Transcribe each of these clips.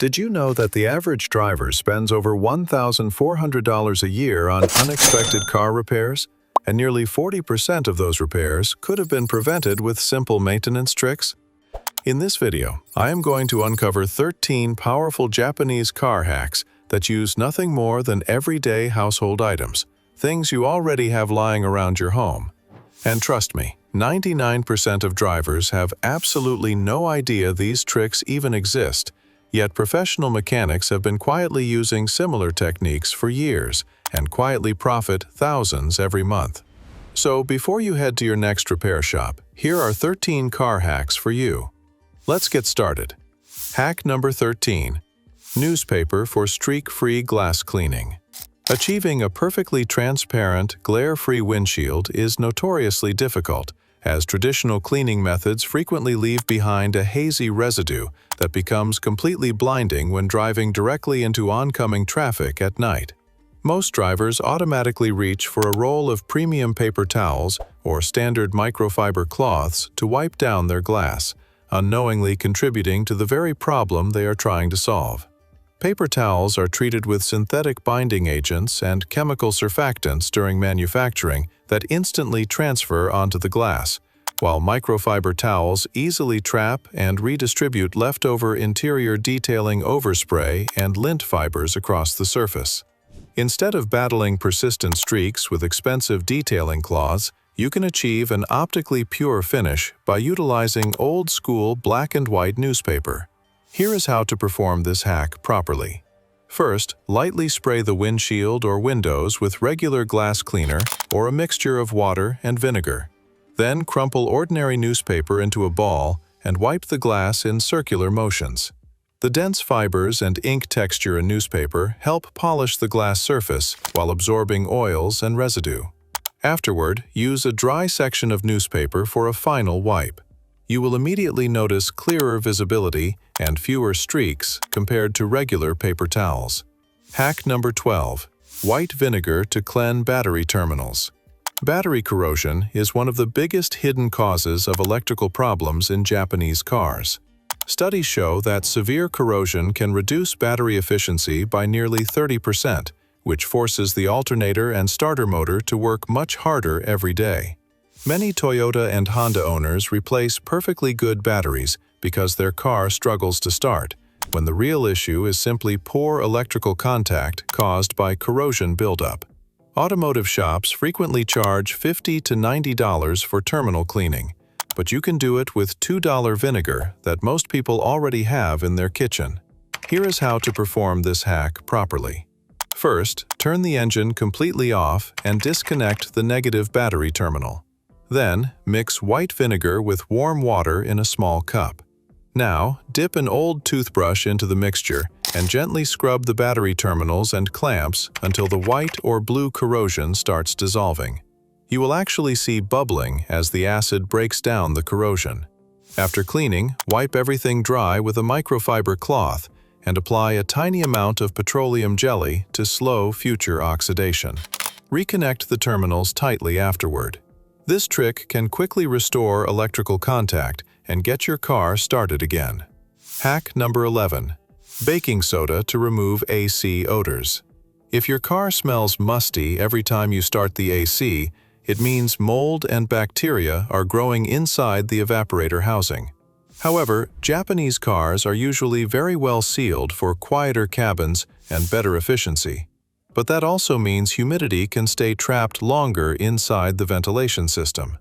Did you know that the average driver spends over $1,400 a year on unexpected car repairs? And nearly 40% of those repairs could have been prevented with simple maintenance tricks? In this video, I am going to uncover 13 powerful Japanese car hacks that use nothing more than everyday household items, things you already have lying around your home. And trust me, 99% of drivers have absolutely no idea these tricks even exist, yet professional mechanics have been quietly using similar techniques for years and quietly profit thousands every month. So before you head to your next repair shop, here are 13 car hacks for you. Let's get started. Hack number 13. Newspaper for streak-free glass cleaning. Achieving a perfectly transparent, glare-free windshield is notoriously difficult, as traditional cleaning methods frequently leave behind a hazy residue that becomes completely blinding when driving directly into oncoming traffic at night. Most drivers automatically reach for a roll of premium paper towels or standard microfiber cloths to wipe down their glass, unknowingly contributing to the very problem they are trying to solve. Paper towels are treated with synthetic binding agents and chemical surfactants during manufacturing that instantly transfer onto the glass, while microfiber towels easily trap and redistribute leftover interior detailing overspray and lint fibers across the surface. Instead of battling persistent streaks with expensive detailing cloths, you can achieve an optically pure finish by utilizing old-school black and white newspaper. Here is how to perform this hack properly. First, lightly spray the windshield or windows with regular glass cleaner or a mixture of water and vinegar. Then crumple ordinary newspaper into a ball and wipe the glass in circular motions. The dense fibers and ink texture in newspaper help polish the glass surface while absorbing oils and residue. Afterward, use a dry section of newspaper for a final wipe. You will immediately notice clearer visibility and fewer streaks compared to regular paper towels. Hack number 12. White vinegar to clean battery terminals. Battery corrosion is one of the biggest hidden causes of electrical problems in Japanese cars. Studies show that severe corrosion can reduce battery efficiency by nearly 30%, which forces the alternator and starter motor to work much harder every day. Many Toyota and Honda owners replace perfectly good batteries because their car struggles to start, when the real issue is simply poor electrical contact caused by corrosion buildup. Automotive shops frequently charge $50 to $90 for terminal cleaning, but you can do it with $2 vinegar that most people already have in their kitchen. Here is how to perform this hack properly. First, turn the engine completely off and disconnect the negative battery terminal. Then, mix white vinegar with warm water in a small cup. Now, dip an old toothbrush into the mixture and gently scrub the battery terminals and clamps until the white or blue corrosion starts dissolving. You will actually see bubbling as the acid breaks down the corrosion. After cleaning, wipe everything dry with a microfiber cloth and apply a tiny amount of petroleum jelly to slow future oxidation. Reconnect the terminals tightly afterward. This trick can quickly restore electrical contact and get your car started again. Hack number 11. Baking soda to remove AC odors. If your car smells musty every time you start the AC, it means mold and bacteria are growing inside the evaporator housing. However, Japanese cars are usually very well sealed for quieter cabins and better efficiency. But that also means humidity can stay trapped longer inside the ventilation system.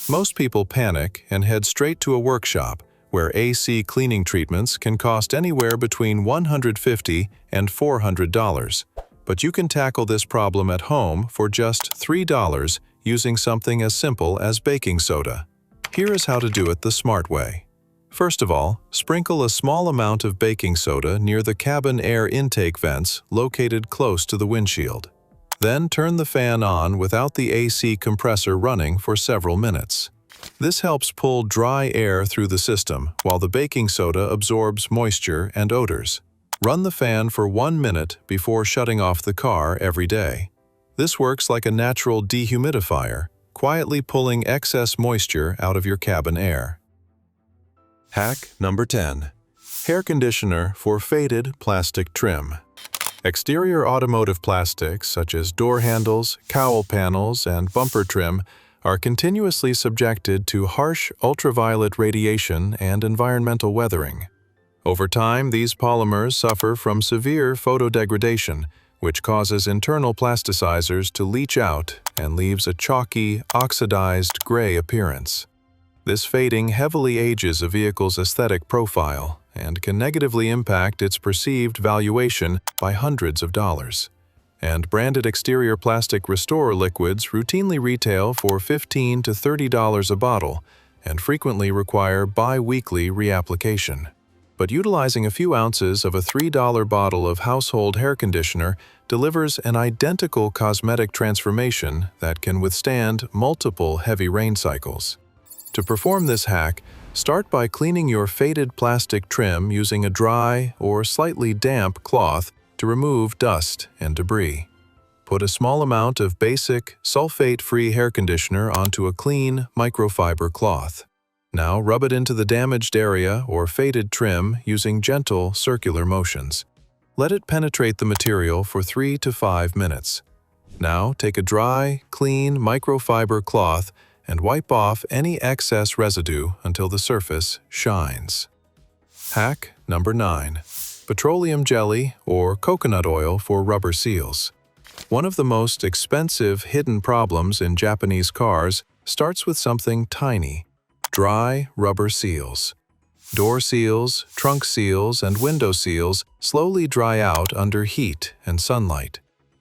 Most people panic and head straight to a workshop where AC cleaning treatments can cost anywhere between $150 and $400. But you can tackle this problem at home for just $3 using something as simple as baking soda. Here is how to do it the smart way. First of all, sprinkle a small amount of baking soda near the cabin air intake vents located close to the windshield. Then turn the fan on without the AC compressor running for several minutes. This helps pull dry air through the system while the baking soda absorbs moisture and odors. Run the fan for 1 minute before shutting off the car every day. This works like a natural dehumidifier, quietly pulling excess moisture out of your cabin air. Hack number 10. Hair conditioner for faded plastic trim. Exterior automotive plastics such as door handles, cowl panels, and bumper trim are continuously subjected to harsh ultraviolet radiation and environmental weathering. Over time, these polymers suffer from severe photodegradation, which causes internal plasticizers to leach out and leaves a chalky, oxidized gray appearance. This fading heavily ages a vehicle's aesthetic profile and can negatively impact its perceived valuation by hundreds of dollars. And branded exterior plastic restorer liquids routinely retail for $15 to $30 a bottle and frequently require bi-weekly reapplication. But utilizing a few ounces of a $3 bottle of household hair conditioner delivers an identical cosmetic transformation that can withstand multiple heavy rain cycles. To perform this hack, start by cleaning your faded plastic trim using a dry or slightly damp cloth to remove dust and debris. Put a small amount of basic, sulfate-free hair conditioner onto a clean, microfiber cloth. Now rub it into the damaged area or faded trim using gentle circular motions. Let it penetrate the material for 3 to 5 minutes. Now take a dry, clean microfiber cloth and wipe off any excess residue until the surface shines. Hack number 9. Petroleum jelly or coconut oil for rubber seals. One of the most expensive hidden problems in Japanese cars starts with something tiny: dry rubber seals. Door seals, trunk seals, and window seals slowly dry out under heat and sunlight.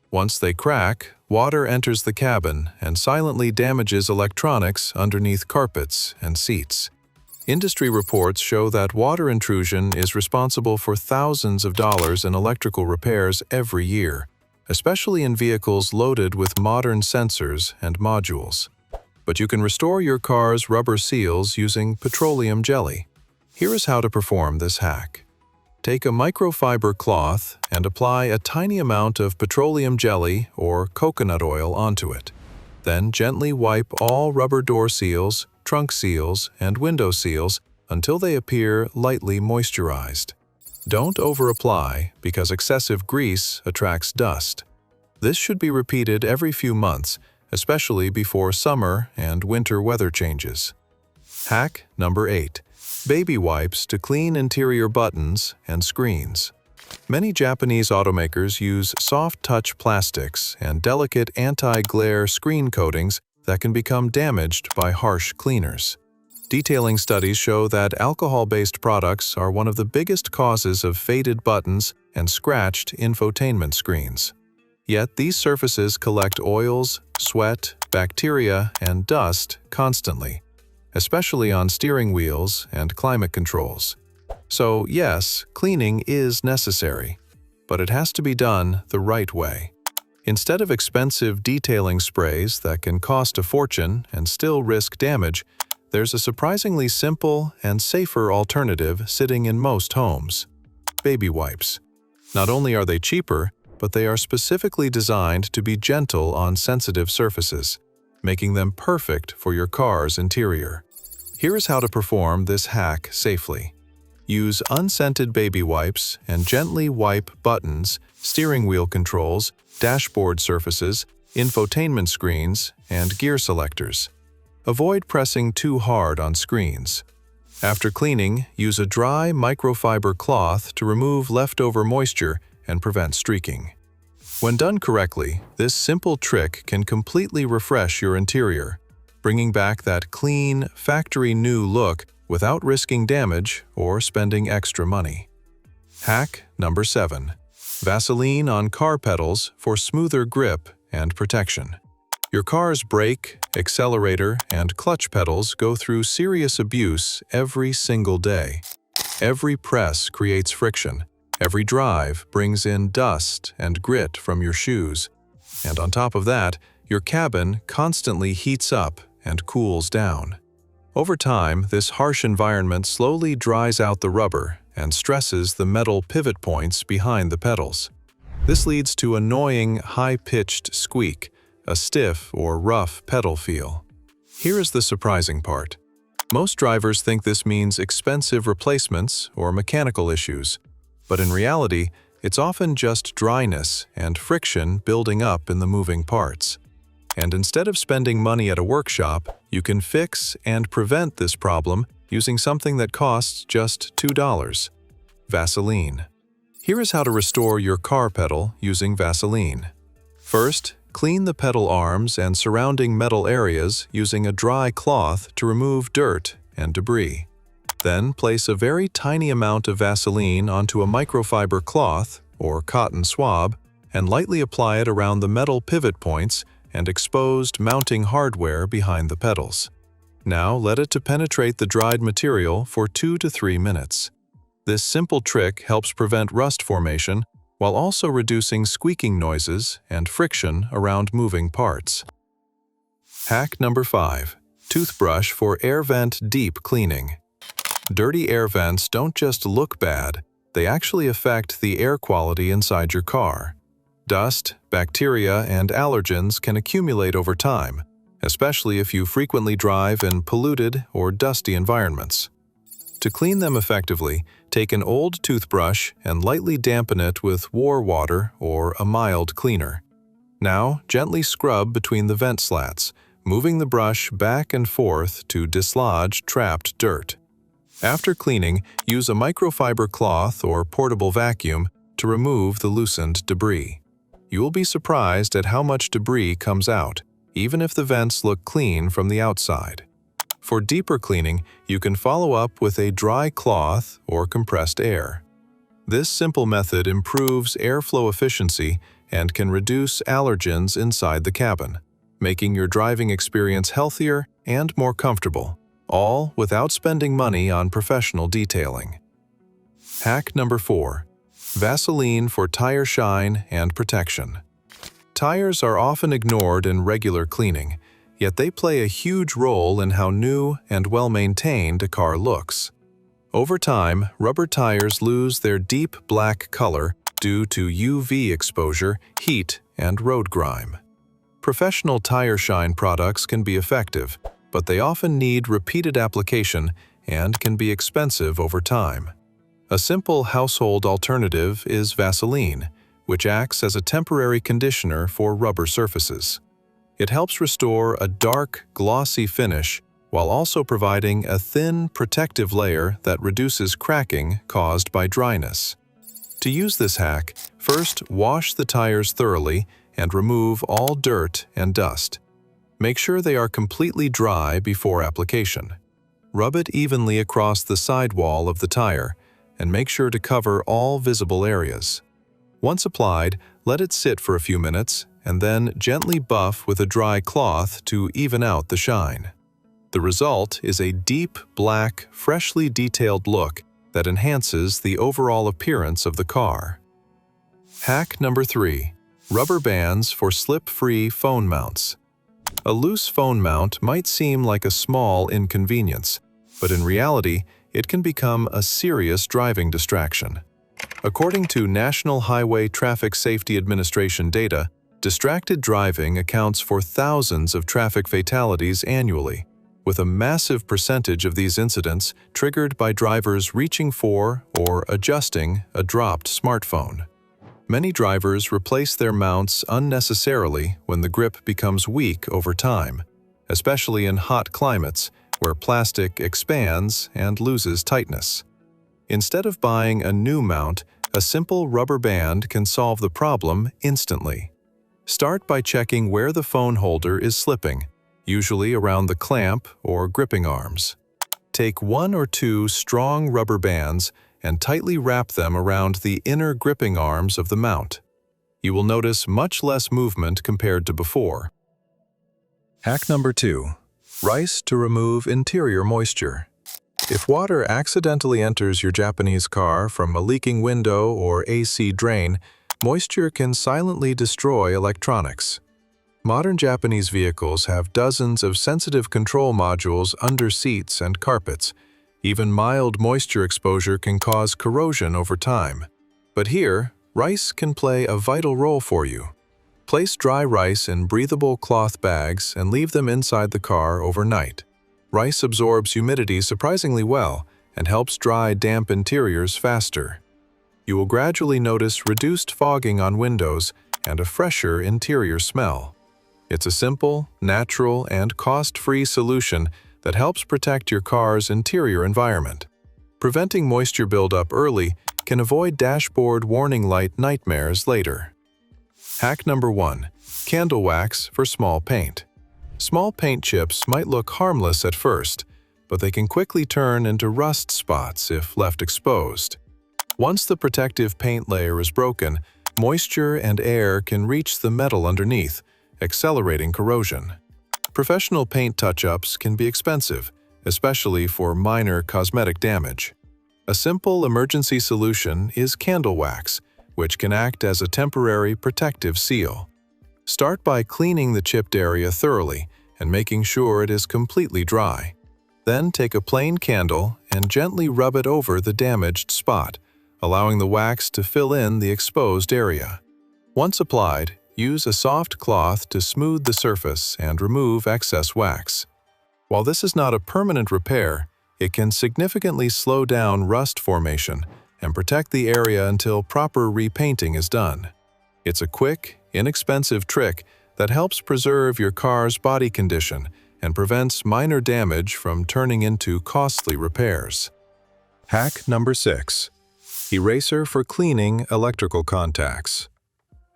Once they crack, water enters the cabin and silently damages electronics underneath carpets and seats. Industry reports show that water intrusion is responsible for thousands of dollars in electrical repairs every year, especially in vehicles loaded with modern sensors and modules. But you can restore your car's rubber seals using petroleum jelly. Here is how to perform this hack. Take a microfiber cloth and apply a tiny amount of petroleum jelly or coconut oil onto it. Then gently wipe all rubber door seals, trunk seals, and window seals until they appear lightly moisturized. Don't over-apply because excessive grease attracts dust. This should be repeated every few months, especially before summer and winter weather changes. Hack number 8. Baby wipes to clean interior buttons and screens. Many Japanese automakers use soft-touch plastics and delicate anti-glare screen coatings that can become damaged by harsh cleaners. Detailing studies show that alcohol-based products are one of the biggest causes of faded buttons and scratched infotainment screens. Yet these surfaces collect oils, sweat, bacteria, and dust constantly, especially on steering wheels and climate controls. So yes, cleaning is necessary, but it has to be done the right way. Instead of expensive detailing sprays that can cost a fortune and still risk damage, there's a surprisingly simple and safer alternative sitting in most homes: baby wipes. Not only are they cheaper, but they are specifically designed to be gentle on sensitive surfaces, making them perfect for your car's interior. Here is how to perform this hack safely. Use unscented baby wipes and gently wipe buttons, steering wheel controls, dashboard surfaces, infotainment screens, and gear selectors. Avoid pressing too hard on screens. After cleaning, use a dry microfiber cloth to remove leftover moisture and prevent streaking. When done correctly, this simple trick can completely refresh your interior, bringing back that clean, factory-new look without risking damage or spending extra money. Hack number 7. Vaseline on car pedals for smoother grip and protection. Your car's brake, accelerator, and clutch pedals go through serious abuse every single day. Every press creates friction. Every drive brings in dust and grit from your shoes. And on top of that, your cabin constantly heats up and cools down. Over time, this harsh environment slowly dries out the rubber and stresses the metal pivot points behind the pedals. This leads to annoying, high-pitched squeak, a stiff or rough pedal feel. Here is the surprising part. Most drivers think this means expensive replacements or mechanical issues, but in reality, it's often just dryness and friction building up in the moving parts. And instead of spending money at a workshop, you can fix and prevent this problem using something that costs just $2: Vaseline. Here is how to restore your car pedal using Vaseline. First, clean the pedal arms and surrounding metal areas using a dry cloth to remove dirt and debris. Then place a very tiny amount of Vaseline onto a microfiber cloth or cotton swab and lightly apply it around the metal pivot points and exposed mounting hardware behind the pedals. Now let it to penetrate the dried material for 2 to 3 minutes. This simple trick helps prevent rust formation while also reducing squeaking noises and friction around moving parts. Hack number 5. Toothbrush for air vent deep cleaning. Dirty air vents don't just look bad, they actually affect the air quality inside your car. Dust, bacteria, and allergens can accumulate over time, especially if you frequently drive in polluted or dusty environments. To clean them effectively, take an old toothbrush and lightly dampen it with warm water or a mild cleaner. Now, gently scrub between the vent slats, moving the brush back and forth to dislodge trapped dirt. After cleaning, use a microfiber cloth or portable vacuum to remove the loosened debris. You will be surprised at how much debris comes out, even if the vents look clean from the outside. For deeper cleaning, you can follow up with a dry cloth or compressed air. This simple method improves airflow efficiency and can reduce allergens inside the cabin, making your driving experience healthier and more comfortable, all without spending money on professional detailing. Hack number 4. Vaseline for tire shine and protection. Tires are often ignored in regular cleaning, yet they play a huge role in how new and well-maintained a car looks. Over time, rubber tires lose their deep black color due to UV exposure, heat, and road grime. Professional tire shine products can be effective, but they often need repeated application and can be expensive over time. A simple household alternative is Vaseline, which acts as a temporary conditioner for rubber surfaces. It helps restore a dark, glossy finish while also providing a thin, protective layer that reduces cracking caused by dryness. To use this hack, first wash the tires thoroughly and remove all dirt and dust. Make sure they are completely dry before application. Rub it evenly across the sidewall of the tire and make sure to cover all visible areas. Once applied, let it sit for a few minutes and then gently buff with a dry cloth to even out the shine. The result is a deep, black, freshly detailed look that enhances the overall appearance of the car. Hack number 3. Rubber bands for slip-free phone mounts. A loose phone mount might seem like a small inconvenience, but in reality, it can become a serious driving distraction. According to National Highway Traffic Safety Administration data, distracted driving accounts for thousands of traffic fatalities annually, with a massive percentage of these incidents triggered by drivers reaching for or adjusting a dropped smartphone. Many drivers replace their mounts unnecessarily when the grip becomes weak over time, especially in hot climates where plastic expands and loses tightness. Instead of buying a new mount, a simple rubber band can solve the problem instantly. Start by checking where the phone holder is slipping, usually around the clamp or gripping arms. Take 1 or 2 strong rubber bands and tightly wrap them around the inner gripping arms of the mount. You will notice much less movement compared to before. Hack number 2. Rice to remove interior moisture. If water accidentally enters your Japanese car from a leaking window or AC drain, moisture can silently destroy electronics. Modern Japanese vehicles have dozens of sensitive control modules under seats and carpets. Even mild moisture exposure can cause corrosion over time. But here, rice can play a vital role for you. Place dry rice in breathable cloth bags and leave them inside the car overnight. Rice absorbs humidity surprisingly well and helps dry damp interiors faster. You will gradually notice reduced fogging on windows and a fresher interior smell. It's a simple, natural, and cost-free solution that helps protect your car's interior environment. Preventing moisture buildup early can avoid dashboard warning light nightmares later. Hack number 1. Candle wax for small paint. Small paint chips might look harmless at first, but they can quickly turn into rust spots if left exposed. Once the protective paint layer is broken, moisture and air can reach the metal underneath, accelerating corrosion. Professional paint touch-ups can be expensive, especially for minor cosmetic damage. A simple emergency solution is candle wax, which can act as a temporary protective seal. Start by cleaning the chipped area thoroughly and making sure it is completely dry. Then take a plain candle and gently rub it over the damaged spot, allowing the wax to fill in the exposed area. Once applied, use a soft cloth to smooth the surface and remove excess wax. While this is not a permanent repair, it can significantly slow down rust formation and protect the area until proper repainting is done. It's a quick, inexpensive trick that helps preserve your car's body condition and prevents minor damage from turning into costly repairs. Hack number 6. Eraser for cleaning electrical contacts.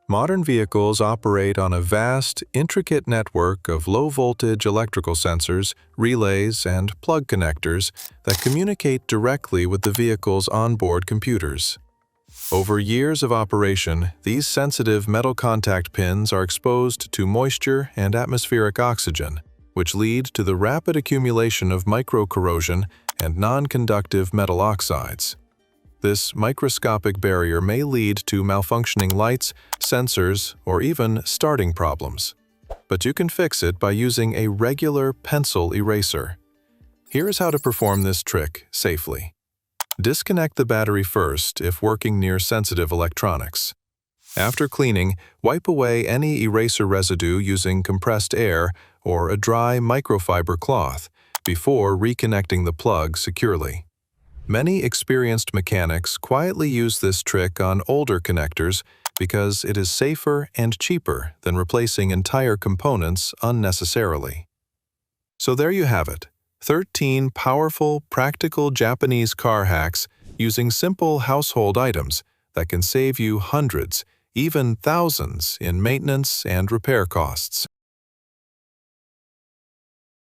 Modern vehicles operate on a vast, intricate network of low-voltage electrical sensors, relays, and plug connectors that communicate directly with the vehicle's onboard computers. Over years of operation, these sensitive metal contact pins are exposed to moisture and atmospheric oxygen, which lead to the rapid accumulation of microcorrosion and non-conductive metal oxides. This microscopic barrier may lead to malfunctioning lights, sensors, or even starting problems. But you can fix it by using a regular pencil eraser. Here is how to perform this trick safely. Disconnect the battery first if working near sensitive electronics. After cleaning, wipe away any eraser residue using compressed air or a dry microfiber cloth before reconnecting the plug securely. Many experienced mechanics quietly use this trick on older connectors because it is safer and cheaper than replacing entire components unnecessarily. So there you have it, 13 powerful, practical Japanese car hacks using simple household items that can save you hundreds, even thousands in maintenance and repair costs.